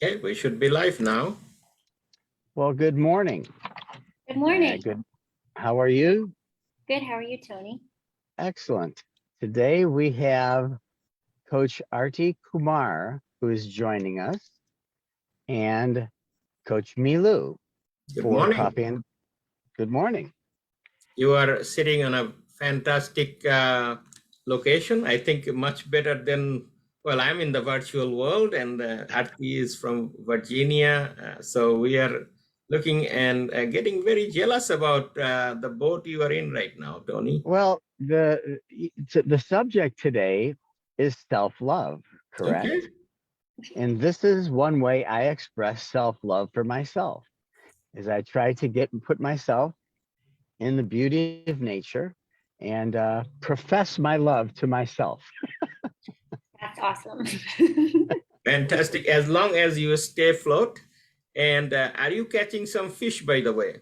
Okay, we should be live now. Well, good morning. Good morning. Good. How are you? Good. How are you, Tony? Excellent. Today we have Coach Arti Kumar, who is joining us, and Coach Milu Good for morning. coffee and good morning. You are sitting on a fantastic location. I think much better than, well, I'm in the virtual world and Arti is from Virginia. So we are looking and getting very jealous about the boat you are in right now, Tony. Well, the subject today is self-love, correct? Okay. And this is one way I express self-love for myself, is I try to put myself in the beauty of nature and profess my love to myself. That's awesome. Fantastic. As long as you stay afloat. And are you catching some fish, by the way?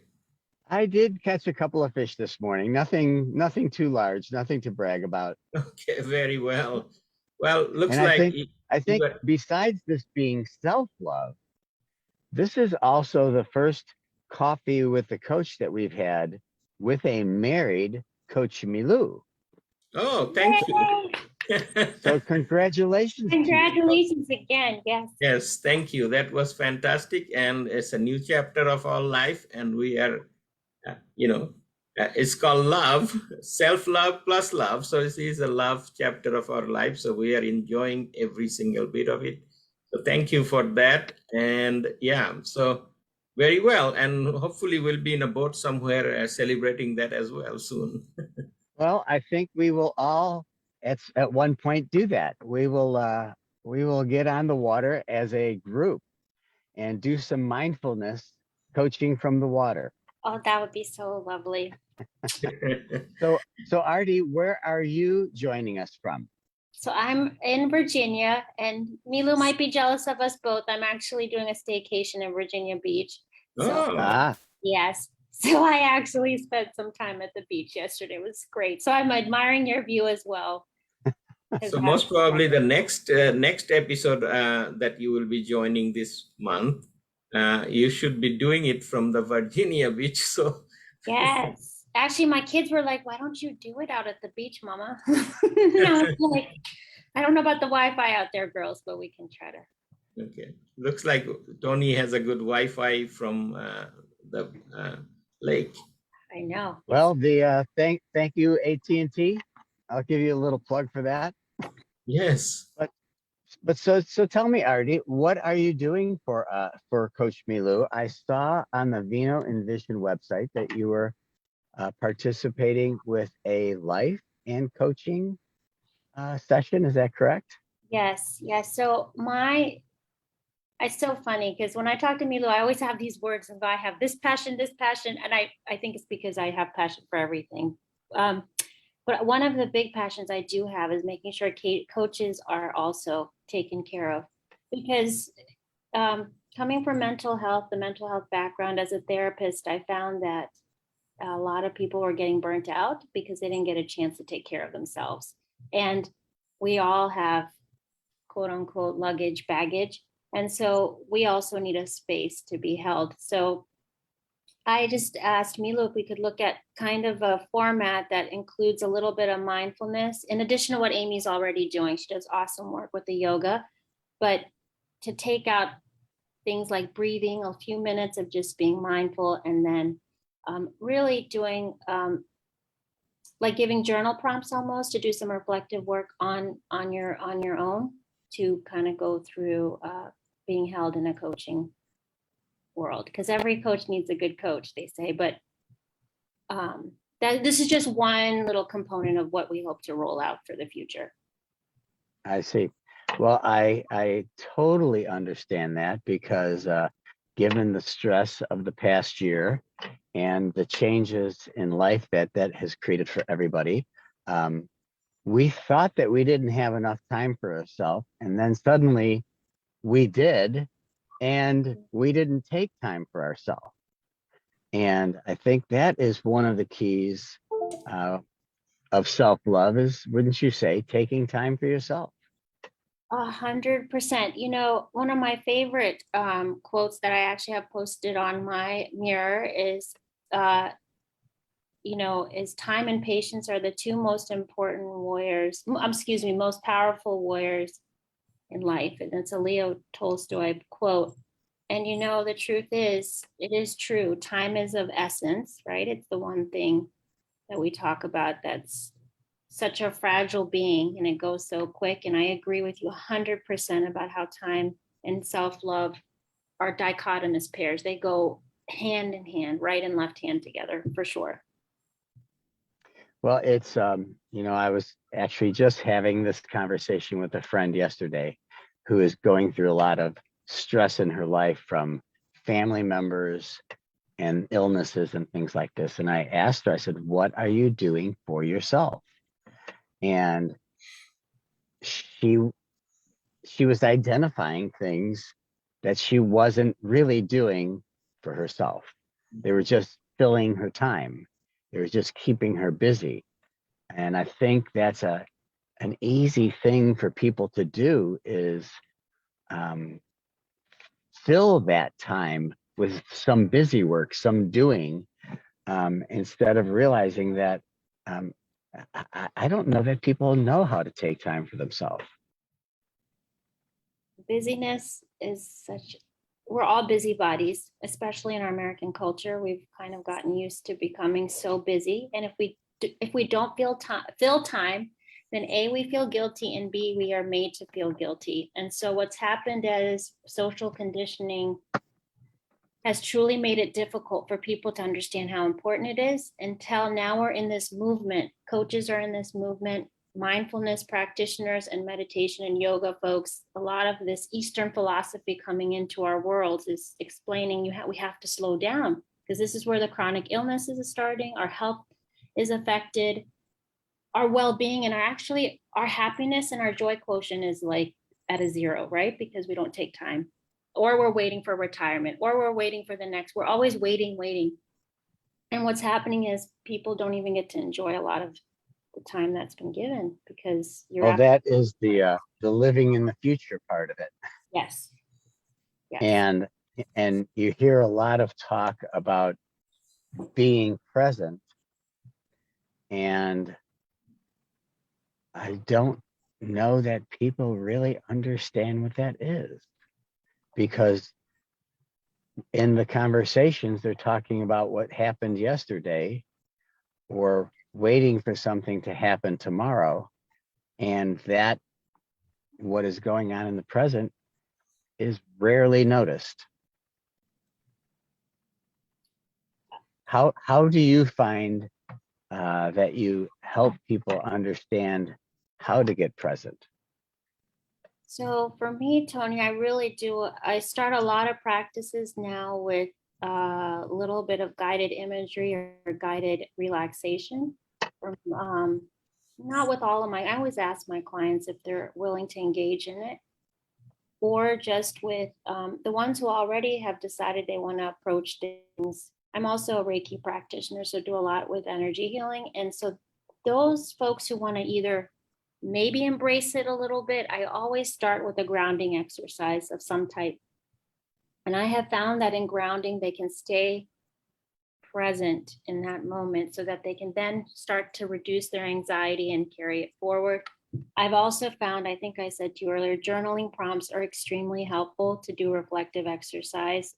I did catch a couple of fish this morning. Nothing too large, nothing to brag about. Okay, very well. Well, looks And like I think besides this being self-love, this is also the first coffee with the coach that we've had with a married Coach Milu. Oh, thank you. So congratulations. Congratulations again. Yes. Yes, thank you. That was fantastic. And it's a new chapter of our life. And we are, it's called love, self-love plus love. So this is a love chapter of our life. So we are enjoying every single bit of it. So thank you for that. And yeah, so very well. And hopefully we'll be in a boat somewhere celebrating that as well soon. Well, I think we will all at one point do that. We will get on the water as a group and do some mindfulness coaching from the water. Oh, that would be so lovely. So Arti, where are you joining us from? So I'm in Virginia, and Milu might be jealous of us both. I'm actually doing a staycation in Virginia Beach. So, yes. So I actually spent some time at the beach yesterday. It was great. So I'm admiring your view as well. So most probably the next episode that you will be joining this month, you should be doing it from the Virginia beach. So yes. Actually, my kids were like, why don't you do it out at the beach, Mama? I was like, I don't know about the Wi-Fi out there, girls, but we can try to. Okay. Looks like Tony has a good Wi-Fi from the lake. I know. Well, the thank you, AT&T. I'll give you a little plug for that. Yes. But so tell me, Arti, what are you doing for Coach Milu? I saw on the Vino Envision website that you were participating with a life and coaching session. Is that correct? Yes. Yes. So it's so funny because when I talk to Milu, I always have these words of I have this passion, and I think it's because I have passion for everything. But one of the big passions I do have is making sure coaches are also taken care of, because coming from the mental health background as a therapist, I found that a lot of people were getting burnt out because they didn't get a chance to take care of themselves. And we all have quote unquote luggage, baggage. And so we also need a space to be held. So I just asked Milu if we could look at kind of a format that includes a little bit of mindfulness, in addition to what Amy's already doing. She does awesome work with the yoga, but to take out things like breathing, a few minutes of just being mindful, and then really doing like giving journal prompts almost to do some reflective work on your own to kind of go through being held in a coaching world, because every coach needs a good coach, they say, but this is just one little component of what we hope to roll out for the future. I see. Well, I totally understand that, because given the stress of the past year and the changes in life that has created for everybody, we thought that we didn't have enough time for ourselves, and then suddenly we did, and we didn't take time for ourselves. And I think that is one of the keys of self-love, is, wouldn't you say, taking time for yourself? 100%. You know, one of my favorite quotes that I actually have posted on my mirror is, you know, is time and patience are the two most important warriors, excuse me, most powerful warriors in life. And it's a Leo Tolstoy quote. And you know, the truth is, it is true. Time is of essence, right? It's the one thing that we talk about that's such a fragile being and it goes so quick. And I agree with you 100% about how time and self-love are dichotomous pairs. They go hand in hand, right and left hand together for sure. Well, it's, you know, I was actually just having this conversation with a friend yesterday who is going through a lot of stress in her life from family members and illnesses and things like this. And I asked her, I said, what are you doing for yourself? And she was identifying things that she wasn't really doing for herself. They were just filling her time. They were just keeping her busy. And I think that's an easy thing for people to do is fill that time with some busy work, some doing, instead of realizing that I don't know that people know how to take time for themselves. Busyness is such, we're all busybodies, especially in our American culture. We've kind of gotten used to becoming so busy. And if we don't fill time, then A, we feel guilty, and B, we are made to feel guilty. And so what's happened as social conditioning has truly made it difficult for people to understand how important it is, until now we're in this movement. Coaches are in this movement, mindfulness practitioners and meditation and yoga folks. A lot of this Eastern philosophy coming into our world is explaining we have to slow down, because this is where the chronic illnesses is starting, our health is affected, our well-being, and our happiness and our joy quotient is like at a zero, right? Because we don't take time, or we're waiting for retirement, or we're waiting for the next. We're always waiting. And what's happening is people don't even get to enjoy a lot of the time that's been given, because Well, that is the living in the future part of it. Yes. And you hear a lot of talk about being present, and I don't know that people really understand what that is, because in the conversations they're talking about what happened yesterday or waiting for something to happen tomorrow, and that what is going on in the present is rarely noticed. How do you find that you help people understand how to get present? So for me, Tony, I really do. I start a lot of practices now with a little bit of guided imagery or guided relaxation. Not with all of I always ask my clients if they're willing to engage in it, or just with the ones who already have decided they want to approach things. I'm also a Reiki practitioner, so do a lot with energy healing. And so those folks who want to either maybe embrace it a little bit, I always start with a grounding exercise of some type. And I have found that in grounding, they can stay present in that moment so that they can then start to reduce their anxiety and carry it forward. I've also found, I think I said to you earlier, journaling prompts are extremely helpful to do reflective exercise.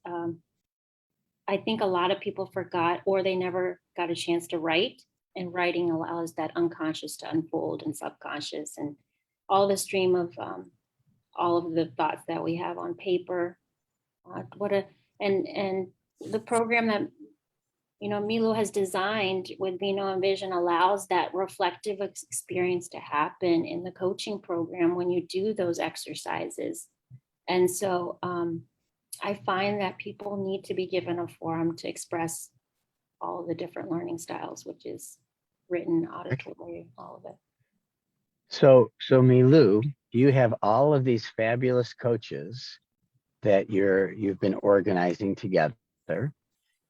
I think a lot of people forgot, or they never got a chance to write, and writing allows that unconscious to unfold, and subconscious, and all the stream of all of the thoughts that we have on paper. And the program that Milu has designed with Vino and Vision allows that reflective experience to happen in the coaching program when you do those exercises. And so I find that people need to be given a forum to express all of the different learning styles, which is written, auditory, all of it. So Milu, you have all of these fabulous coaches that you've been organizing together,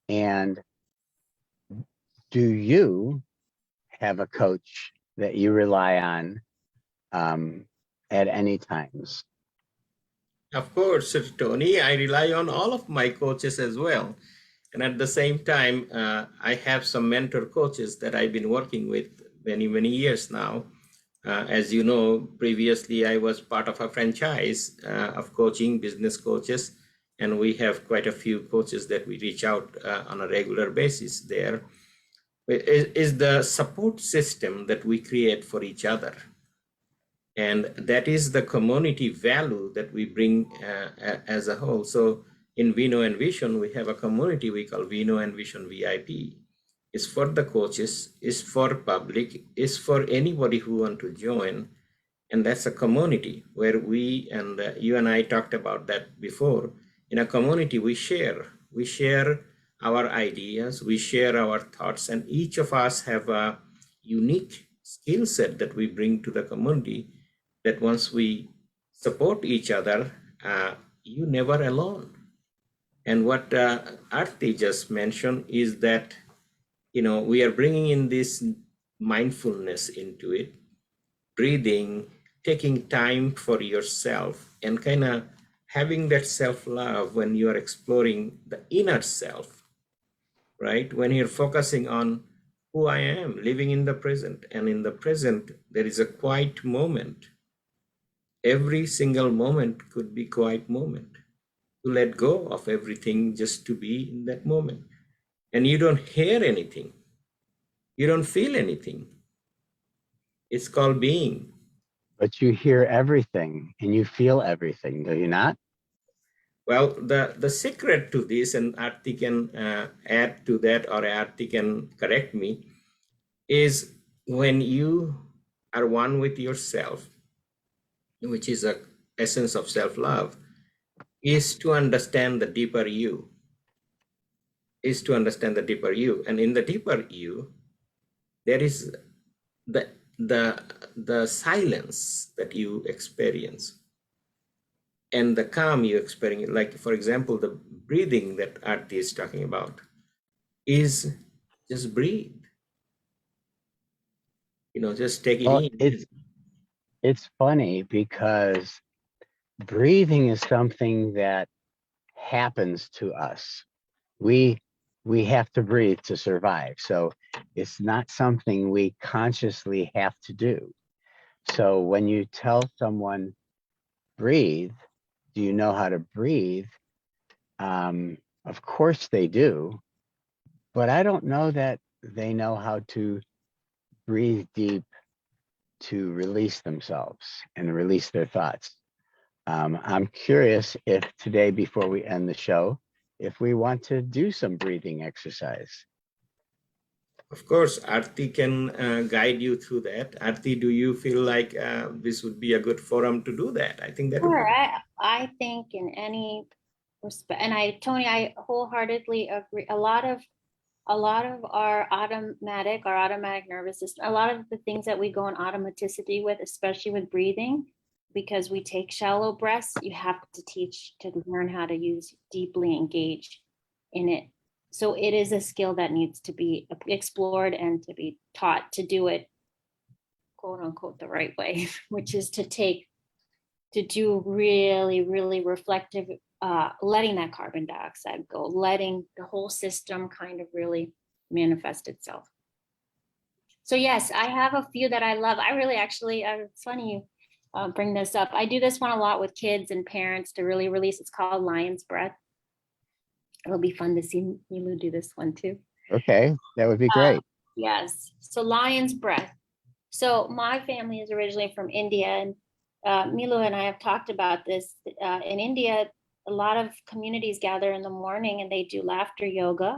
and do you have a coach that you rely on at any times? Of course, Tony, I rely on all of my coaches as well. And at the same time, I have some mentor coaches that I've been working with many, many years now. As you know, previously I was part of a franchise of coaching, business coaches, and we have quite a few coaches that we reach out on a regular basis there. Is the support system that we create for each other. And that is the community value that we bring as a whole. So in Vino and Vision, we have a community we call Vino and Vision VIP. It's for the coaches, it's for public, it's for anybody who want to join. And that's a community where we, and you and I talked about that before. In a community, we share our ideas, we share our thoughts, and each of us have a unique skill set that we bring to the community, that once we support each other, you never alone. And what Arti just mentioned is that, we are bringing in this mindfulness into it, breathing, taking time for yourself, and kind of having that self-love when you are exploring the inner self, right? When you're focusing on who I am, living in the present. And in the present, there is a quiet moment. Every single moment could be quiet moment. To let go of everything just to be in that moment. And you don't hear anything. You don't feel anything. It's called being. But you hear everything and you feel everything, do you not? Well, the secret to this, and Arti can add to that, or Arti can correct me, is when you are one with yourself, which is a essence of self-love, is to understand the deeper you. And in the deeper you, there is the silence that you experience and the calm you experience. Like, for example, the breathing that Arti is talking about is just breathe. Just take it Well, in. it's funny because breathing is something that happens to us. We have to breathe to survive. So it's not something we consciously have to do. So when you tell someone, breathe, do you know how to breathe? Of course they do, but I don't know that they know how to breathe deep to release themselves and release their thoughts. I'm curious if today, before we end the show, if we want to do some breathing exercise. Of course, Arti can guide you through that. Arti, do you feel like this would be a good forum to do that? I think that would Sure, be. I think in any respect, and Tony, I wholeheartedly agree. A lot of our automatic nervous system, a lot of the things that we go on automaticity with, especially with breathing, because we take shallow breaths, you have to learn how to deeply engage in it. So it is a skill that needs to be explored and to be taught to do it, quote unquote, the right way, which is to do really, really reflective, letting that carbon dioxide go, letting the whole system kind of really manifest itself. So yes, I have a few that I love. I really actually, it's funny you bring this up. I do this one a lot with kids and parents to really release. It's called Lion's Breath. It'll be fun to see Milu do this one too. Okay, that would be great. Yes, so Lion's Breath. So my family is originally from India, and Milu and I have talked about this. In India, a lot of communities gather in the morning and they do laughter yoga,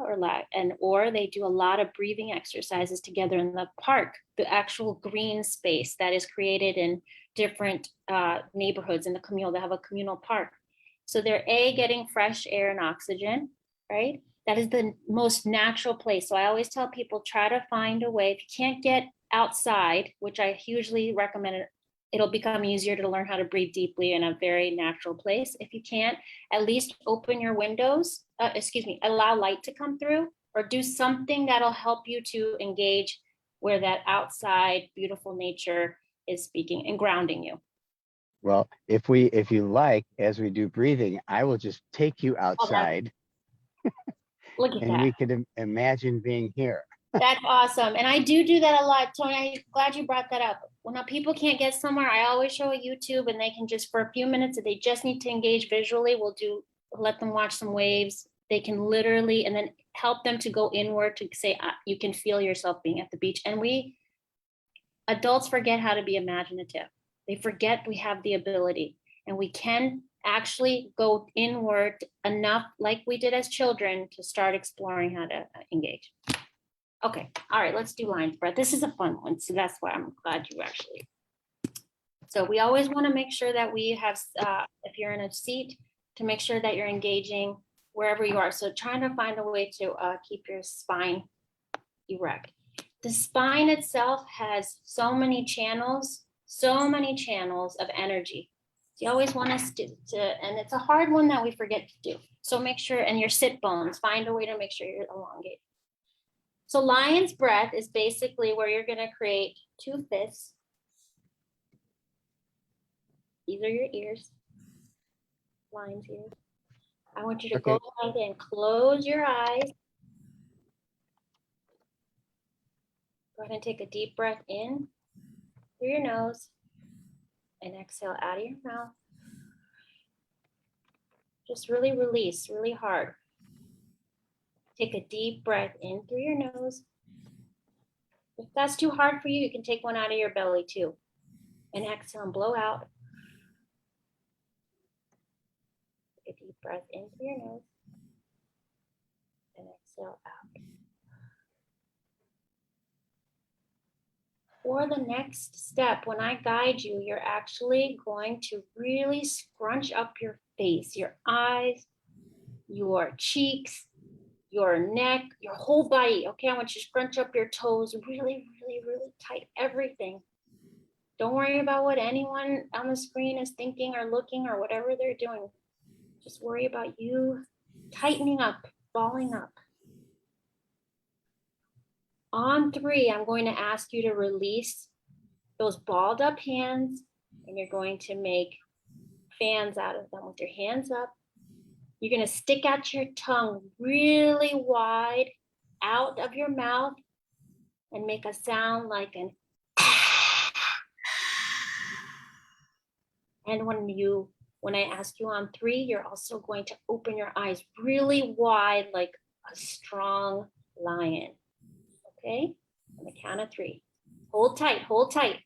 or they do a lot of breathing exercises together in the park, the actual green space that is created in different neighborhoods in the communal. They have a communal park. So they're getting fresh air and oxygen, right? That is the most natural place. So I always tell people, try to find a way. If you can't get outside, which I hugely recommend, it'll become easier to learn how to breathe deeply in a very natural place. If you can't, at least open your windows, allow light to come through, or do something that'll help you to engage where that outside beautiful nature is speaking and grounding you. Well, if you like, as we do breathing, I will just take you outside Look at and that. we could imagine being here. That's awesome. And I do that a lot, Tony. I'm glad you brought that up. When people can't get somewhere, I always show a YouTube and they can just, for a few minutes, if they just need to engage visually, let them watch some waves. They can literally, and then help them to go inward to say, you can feel yourself being at the beach. And adults forget how to be imaginative. They forget we have the ability, and we can actually go inward enough, like we did as children, to start exploring how to engage. Okay, all right, let's do lion's breath. This is a fun one, so that's why I'm glad you actually. So we always want to make sure that we have, if you're in a seat, to make sure that you're engaging wherever you are. So trying to find a way to keep your spine erect. The spine itself has so many channels of energy. So you always want us to, and it's a hard one that we forget to do. So make sure, and your sit bones, find a way to make sure you're elongated. So lion's breath is basically where you're going to create 2 fists. These are your ears, lion's ears. I want you to go ahead and close your eyes. Go ahead and take a deep breath in through your nose and exhale out of your mouth. Just really release, really hard. Take a deep breath in through your nose. If that's too hard for you, you can take one out of your belly too. And exhale and blow out. Take a deep breath in through your nose. And exhale out. For the next step, when I guide you, you're actually going to really scrunch up your face, your eyes, your cheeks, your neck, your whole body. Okay, I want you to scrunch up your toes really, really, really tight, everything. Don't worry about what anyone on the screen is thinking or looking or whatever they're doing. Just worry about you tightening up, balling up. On 3, I'm going to ask you to release those balled up hands, and you're going to make fans out of them with your hands up. You're going to stick out your tongue really wide out of your mouth and make a sound like an and when I ask you on 3, you're also going to open your eyes really wide like a strong lion. Okay? On the count of 3. Hold tight, hold tight.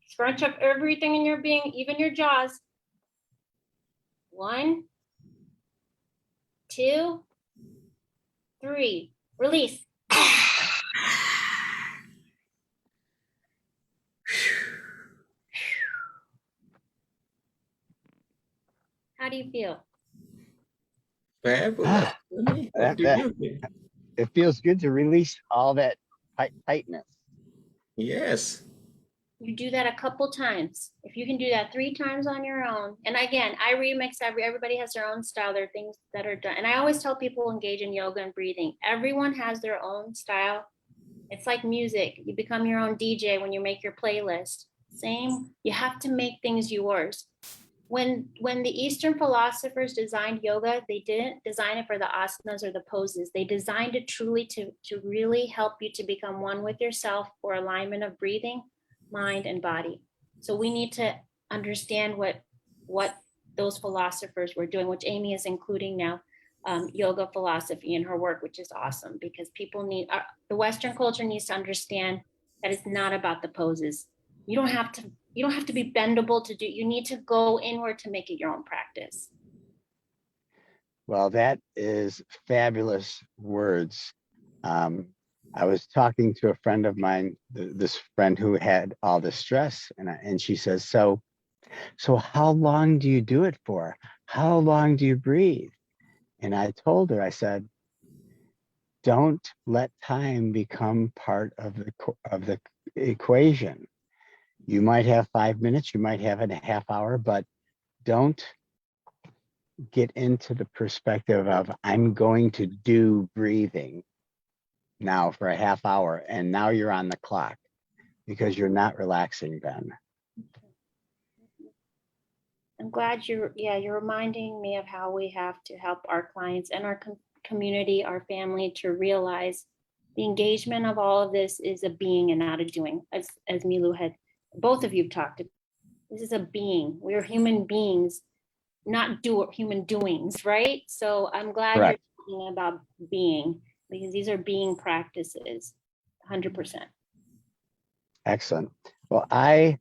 Scrunch up everything in your being, even your jaws. 1, 2, 3. Release. How do you feel? Fabulous. What do you think? It feels good to release all that tightness. Yes. You do that a couple times. If you can do that 3 times on your own. And again, I remix everybody has their own style. There are things that are done. And I always tell people engage in yoga and breathing. Everyone has their own style. It's like music. You become your own DJ when you make your playlist. Same, you have to make things yours. When the Eastern philosophers designed yoga, they didn't design it for the asanas or the poses. They designed it truly to really help you to become one with yourself for alignment of breathing, mind, and body. So we need to understand what those philosophers were doing, which Amy is including now, yoga philosophy in her work, which is awesome because people the Western culture needs to understand that it's not about the poses. You don't have to be bendable to do. You need to go inward to make it your own practice. Well, that is fabulous words. I was talking to a friend of mine, this friend who had all this stress, and she says, so how long do you do it for? How long do you breathe? And I told her, I said, don't let time become part of the equation. You might have 5 minutes, you might have a half hour, but don't get into the perspective of I'm going to do breathing now for a half hour, and now you're on the clock because you're not relaxing then. I'm glad you're reminding me of how we have to help our clients and our community, our family, to realize the engagement of all of this is a being and not a doing. As Milu had, both of you talked about, this is a being. We're human beings, not human doings, right? So I'm glad you're Correct. talking about being, because these are being practices, 100%. Excellent. Well, I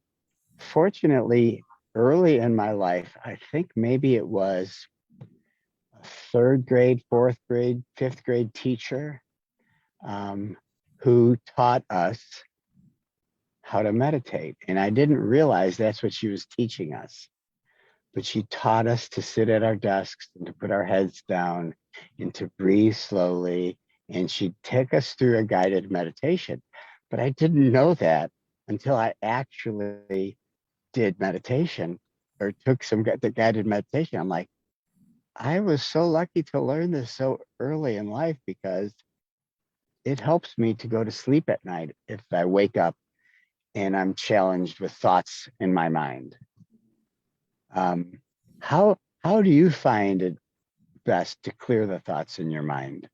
fortunately, early in my life, I think maybe it was a third grade, fourth grade, fifth grade teacher who taught us how to meditate. And I didn't realize that's what she was teaching us. But she taught us to sit at our desks and to put our heads down and to breathe slowly. And she'd take us through a guided meditation. But I didn't know that until I actually did meditation or took the guided meditation. I'm like, I was so lucky to learn this so early in life, because it helps me to go to sleep at night if I wake up and I'm challenged with thoughts in my mind. How do you find it best to clear the thoughts in your mind?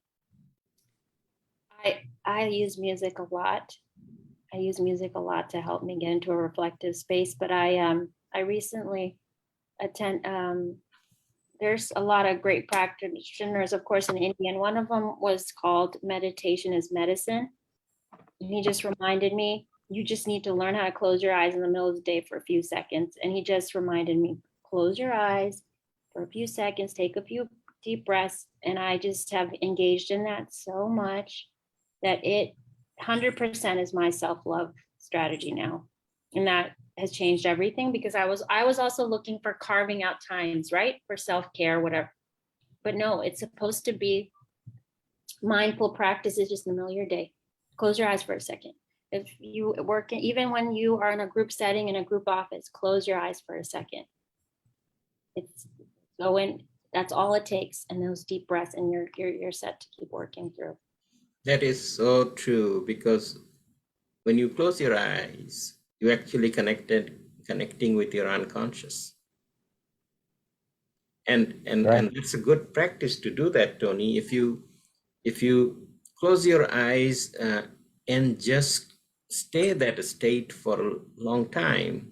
I use music a lot. I use music a lot to help me get into a reflective space. But I recently attend. There's a lot of great practitioners, of course, in India, and one of them was called Meditation is Medicine. And he just reminded me, you just need to learn how to close your eyes in the middle of the day for a few seconds. And he just reminded me, close your eyes for a few seconds, take a few deep breaths. And I just have engaged in that so much that it 100% is my self-love strategy now. And that has changed everything, because I was also looking for carving out times, right? For self-care, whatever. But no, it's supposed to be mindful practices just in the middle of your day. Close your eyes for a second. If you work, even when you are in a group setting, in a group office, close your eyes for a second. It's go in, that's all it takes. And those deep breaths, and you're set to keep working through. That is so true, because when you close your eyes, you actually connecting with your unconscious. And it's a good practice to do that, Tony. If you close your eyes and just stay that state for a long time,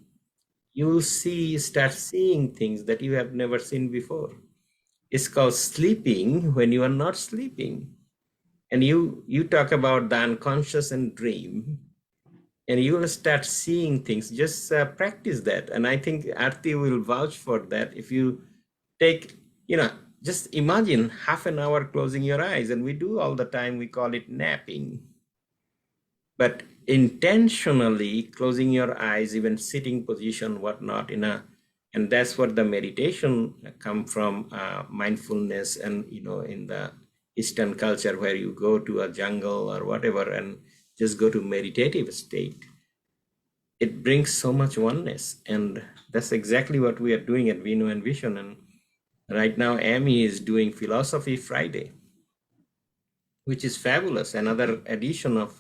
you will start seeing things that you have never seen before. It's called sleeping when you are not sleeping. And you talk about the unconscious and dream, and you will start seeing things. Just practice that. And I think Arti will vouch for that. If you take, just imagine half an hour closing your eyes, and we do all the time, we call it napping. But intentionally closing your eyes, even sitting position, whatnot, and that's what the meditation come from, mindfulness. And, in the Eastern culture, where you go to a jungle or whatever and just go to meditative state, it brings so much oneness. And that's exactly what we are doing at Vino and Vision. And right now, Amy is doing Philosophy Friday, which is fabulous. Another addition of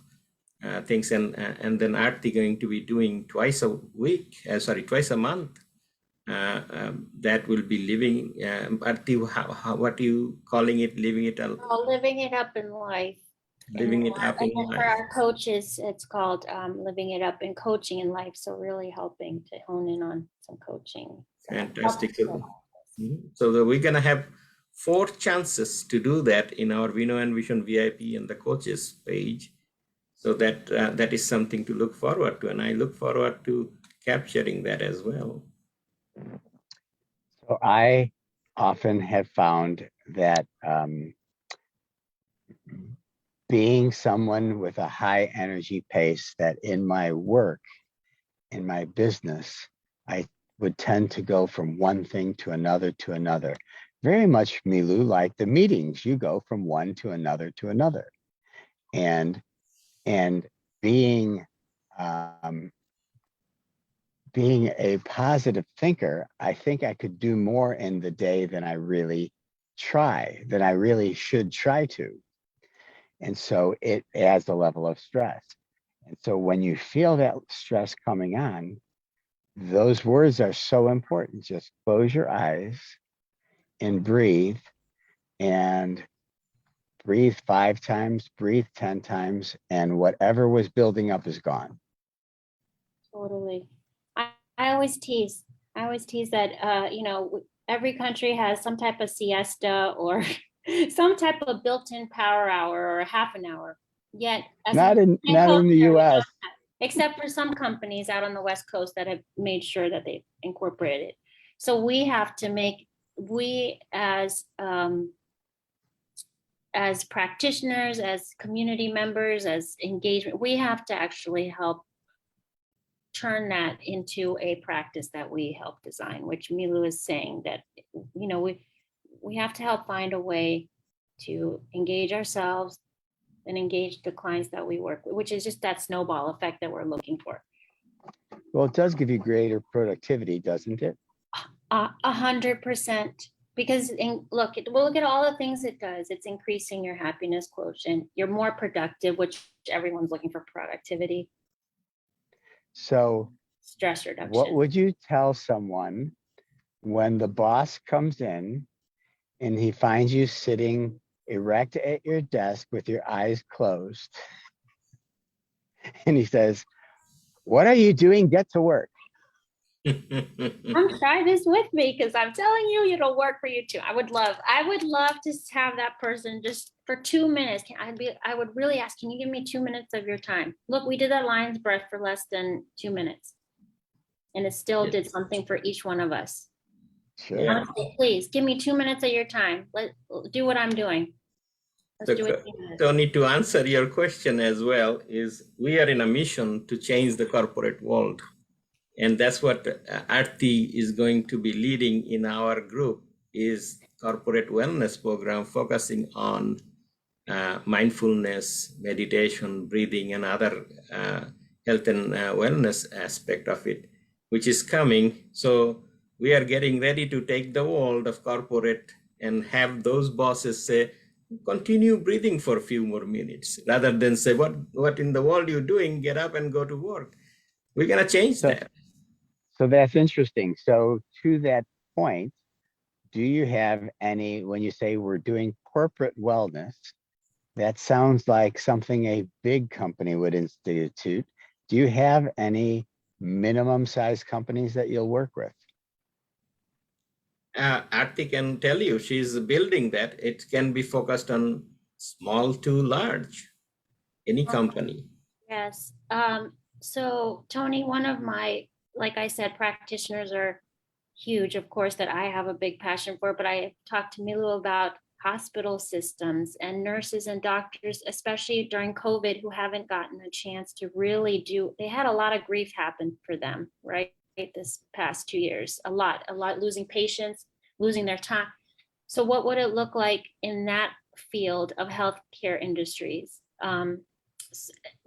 things. And then Arti going to be doing twice a month. That will be living, Arti, what are you calling it? Living it up. Oh, living it up in life. Living it up in life. For our coaches, it's called living it up in coaching in life. So really helping to hone in on some coaching. Fantastic. So we're going to have 4 chances to do that in our Vino and Vision VIP and the coaches page. So that is something to look forward to. And I look forward to capturing that as well. So I often have found that being someone with a high energy pace, that in my work, in my business, I would tend to go from one thing to another. Very much, Milu, like the meetings, you go from one to another. And being a positive thinker, I think I could do more in the day than I really should try to. And so it adds a level of stress. And so when you feel that stress coming on, those words are so important. Just close your eyes and breathe, and breathe 5 times, breathe 10 times, and whatever was building up is gone. Totally. I always tease. I always tease that, every country has some type of siesta or some type of built-in power hour or a half an hour. Yet, Not in the culture, we don't US. have that, except for some companies out on the West Coast that have made sure that they incorporated it. So we have to we as practitioners, as community members, as engagement, we have to actually help turn that into a practice that we help design, which Milu is saying that, we have to help find a way to engage ourselves and engage the clients that we work with, which is just that snowball effect that we're looking for. Well, it does give you greater productivity, doesn't it? 100%. Because look at all the things it does. It's increasing your happiness quotient. You're more productive, which everyone's looking for productivity. So Stress reduction. what would you tell someone when the boss comes in and he finds you sitting erect at your desk with your eyes closed and he says, "What are you doing? Get to work." Try this with me, because I'm telling you, it'll work for you too. I would love to have that person just for 2 minutes. I would really ask, can you give me 2 minutes of your time? Look, we did that lion's breath for less than 2 minutes. And it still did something for each one of us. Sure. Yeah. Honestly, please give me 2 minutes of your time. Let's do what I'm doing. Let's do it. Tony, to answer your question as well, is we are in a mission to change the corporate world. And that's what Arti is going to be leading in our group, is corporate wellness program focusing on mindfulness, meditation, breathing, and other health and wellness aspect of it, which is coming. So we are getting ready to take the world of corporate and have those bosses say, continue breathing for a few more minutes, rather than say, what in the world you're doing, get up and go to work. We're going to change that. So that's interesting. So to that point, do you have any, when you say we're doing corporate wellness, that sounds like something a big company would institute. Do you have any minimum size companies that you'll work with? Arti can tell you, she's building that. It can be focused on small to large, any company. Yes. So Tony, one of my, like I said, practitioners are huge, of course, that I have a big passion for, but I talked to Milu about hospital systems and nurses and doctors, especially during COVID, who haven't gotten a chance to really they had a lot of grief happen for them, right? This past 2 years, a lot, losing patients, losing their time. So what would it look like in that field of healthcare industries?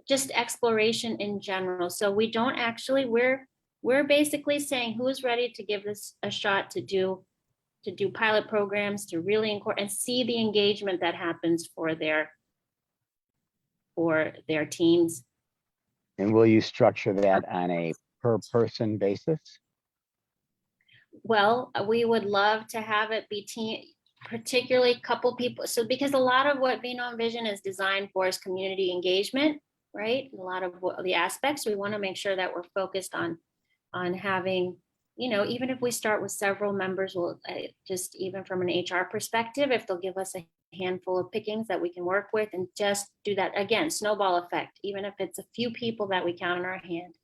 Just exploration in general. So we don't actually, we're basically saying who's ready to give this a shot to do pilot programs, to really incorporate and see the engagement that happens for their teams. And will you structure that on a per person basis? Well, we would love to have it be particularly a couple people. So because a lot of what Vino and Vision is designed for is community engagement, right? A lot of the aspects, we want to make sure that we're focused on having, even if we start with several members, we'll just, even from an HR perspective, if they'll give us a handful of pickings that we can work with and just do that, again, snowball effect, even if it's a few people that we count on our hand,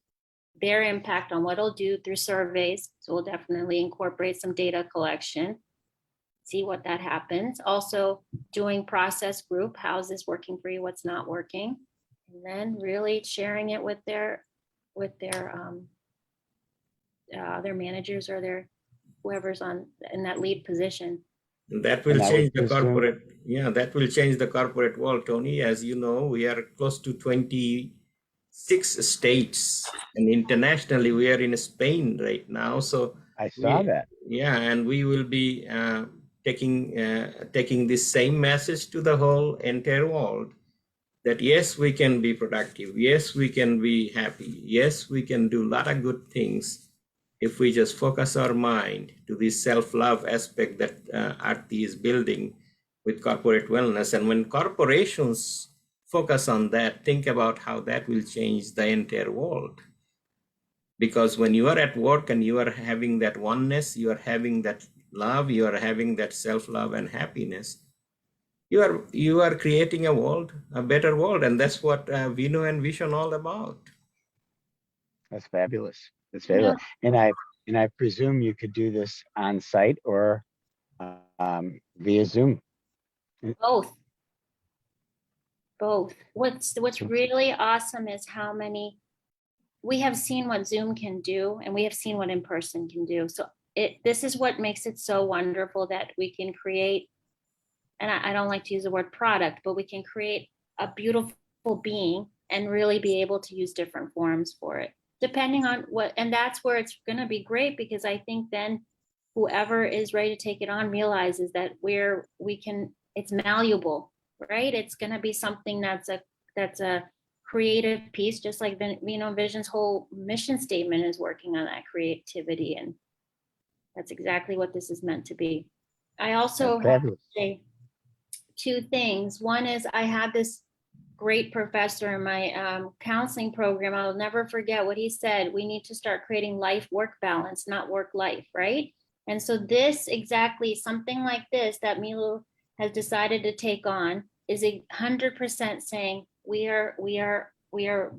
their impact on what it'll do through surveys. So we'll definitely incorporate some data collection, see what that happens. Also doing process group, how's this working for you, what's not working, and then really sharing it with their managers or their whoever's in that lead position. That will change the corporate. Yeah, that will change the corporate world, Tony. As you know, we are close to 26 states, and internationally we are in Spain right now. So I saw that. Yeah, and we will be taking this same message to the whole entire world, that yes, we can be productive. Yes, we can be happy. Yes, we can do a lot of good things if we just focus our mind to this self-love aspect that Arti is building with corporate wellness. And when corporations focus on that, think about how that will change the entire world. Because when you are at work and you are having that oneness, you are having that love, you are having that self-love and happiness, you are creating a world, a better world. And that's what Vino and Vision all about. That's fabulous. That's fabulous. Yeah. And I presume you could do this on site or via Zoom. Both. What's really awesome is how many, we have seen what Zoom can do, and we have seen what in-person can do. So this is what makes it so wonderful, that we can create, and I don't like to use the word product, but we can create a beautiful being and really be able to use different forms for it, depending on what, and that's where it's going to be great, because I think then whoever is ready to take it on realizes that it's malleable, right? It's going to be something that's a creative piece, just like Vino Vision's whole mission statement is working on that creativity. And that's exactly what this is meant to be. I also have to say two things. One is I had this great professor in my counseling program. I'll never forget what he said. We need to start creating life-work balance, not work-life, right? And so this exactly, something like this that Milu has decided to take on is 100% saying we are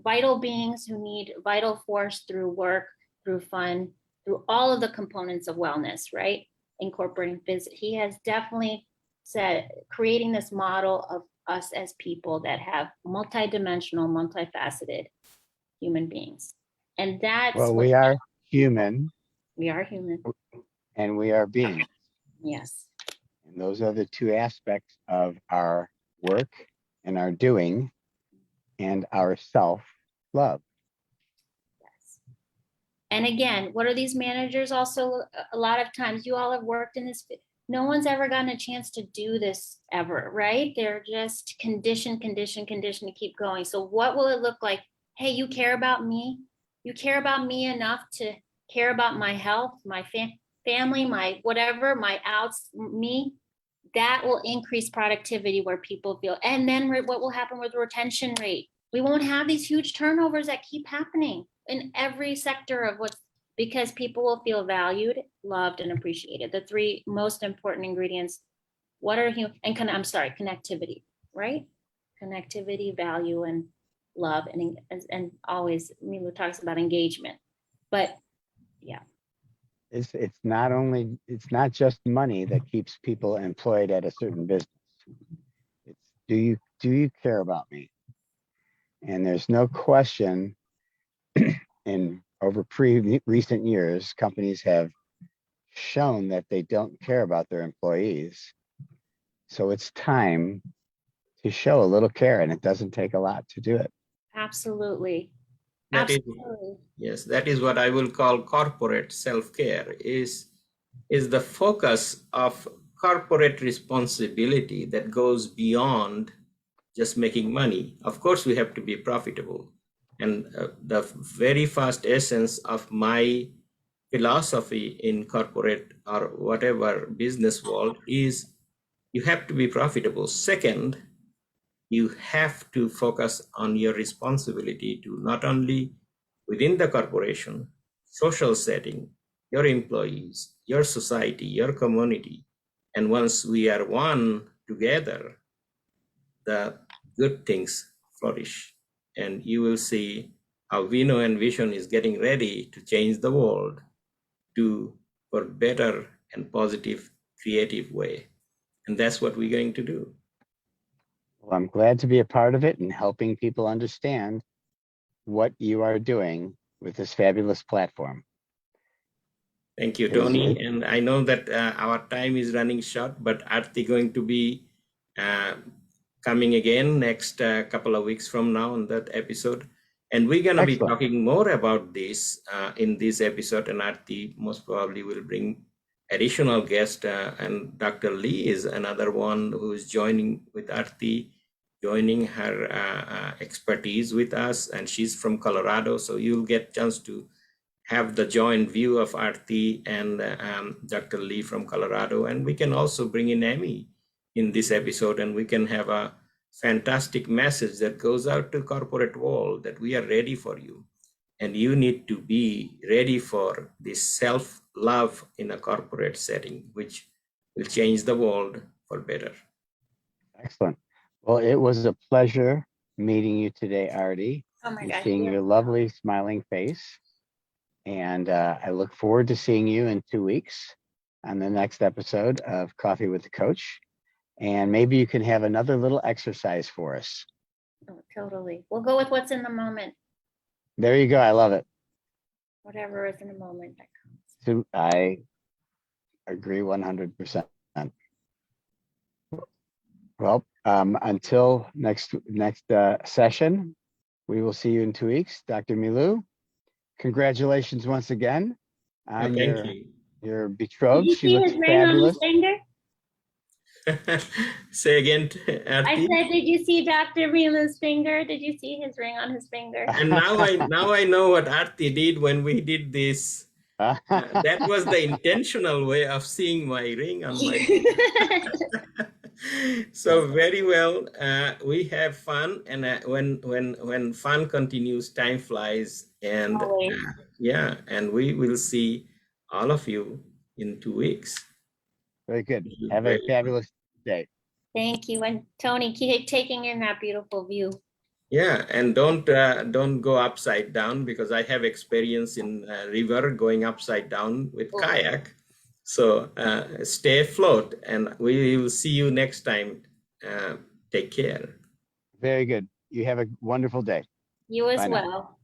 vital beings who need vital force through work, through fun, through all of the components of wellness, right? Incorporating physics. He has definitely said, creating this model of us as people that have multidimensional, multifaceted human beings. And that's, well, we are human. We are human. And we are beings. Yes. And those are the two aspects of our work and our doing and our self-love. Yes. And again, what are these managers also, a lot of times you all have worked in this, no one's ever gotten a chance to do this ever, right? They're just conditioned to keep going. So what will it look like? Hey, you care about me? You care about me enough to care about my health, my family, my whatever, me? That will increase productivity where people feel. And then what will happen with retention rate? We won't have these huge turnovers that keep happening in every sector of because people will feel valued, loved, and appreciated. The three most important ingredients. What are connectivity, right? Connectivity, value, and love, and always Milu talks about engagement. But yeah. It's not just money that keeps people employed at a certain business. It's do you care about me? And there's no question in over recent years, companies have shown that they don't care about their employees. So it's time to show a little care, and it doesn't take a lot to do it. Absolutely. Yes, that is what I will call corporate self-care, is the focus of corporate responsibility that goes beyond just making money. Of course, we have to be profitable. And the very first essence of my philosophy in corporate or whatever business world is you have to be profitable. Second, you have to focus on your responsibility to not only within the corporation, social setting, your employees, your society, your community. And once we are one together, the good things flourish. And you will see how Vino and Vision is getting ready to change the world for better and positive, creative way. And that's what we're going to do. Well, I'm glad to be a part of it and helping people understand what you are doing with this fabulous platform. Thank you, Tony. And I know that our time is running short, but Arti going to be coming again next couple of weeks from now on that episode. And we're going to be talking more about this in this episode. And Arti most probably will bring additional guest. And Dr. Lee is another one who is joining with Arti, joining her expertise with us. And she's from Colorado. So you'll get a chance to have the joint view of Arti and Dr. Lee from Colorado. And we can also bring in Amy in this episode, and we can have a fantastic message that goes out to corporate world that we are ready for you. And you need to be ready for this self-love in a corporate setting, which will change the world for better. Excellent. Well, it was a pleasure meeting you today, Arti, Oh my and gosh. seeing your lovely smiling face. And I look forward to seeing you in 2 weeks on the next episode of Coffee with the Coach. And maybe you can have another little exercise for us. Oh, totally. We'll go with what's in the moment. There you go. I love it. Whatever is in the moment that comes. So I agree 100%. Well, until next session, we will see you in 2 weeks. Dr. Milu, congratulations once again on Thank you. your Did betrothed. you She see looks his ring on his fabulous. finger? Say again, I Arti. said, did you see Dr. Milu's finger? Did you see his ring on his finger? And now I know what Arti did when we did this. That was the intentional way of seeing my ring on my finger. So very well, we have fun, and when fun continues, time flies, and Always. yeah, and we will see all of you in 2 weeks. Very good. Have a fabulous day. Thank you. And Tony, keep taking in that beautiful view. Yeah, and don't go upside down, because I have experience in river going upside down with kayak. So stay afloat, and we will see you next time. Take care. Very good. You have a wonderful day. You as Bye now. well.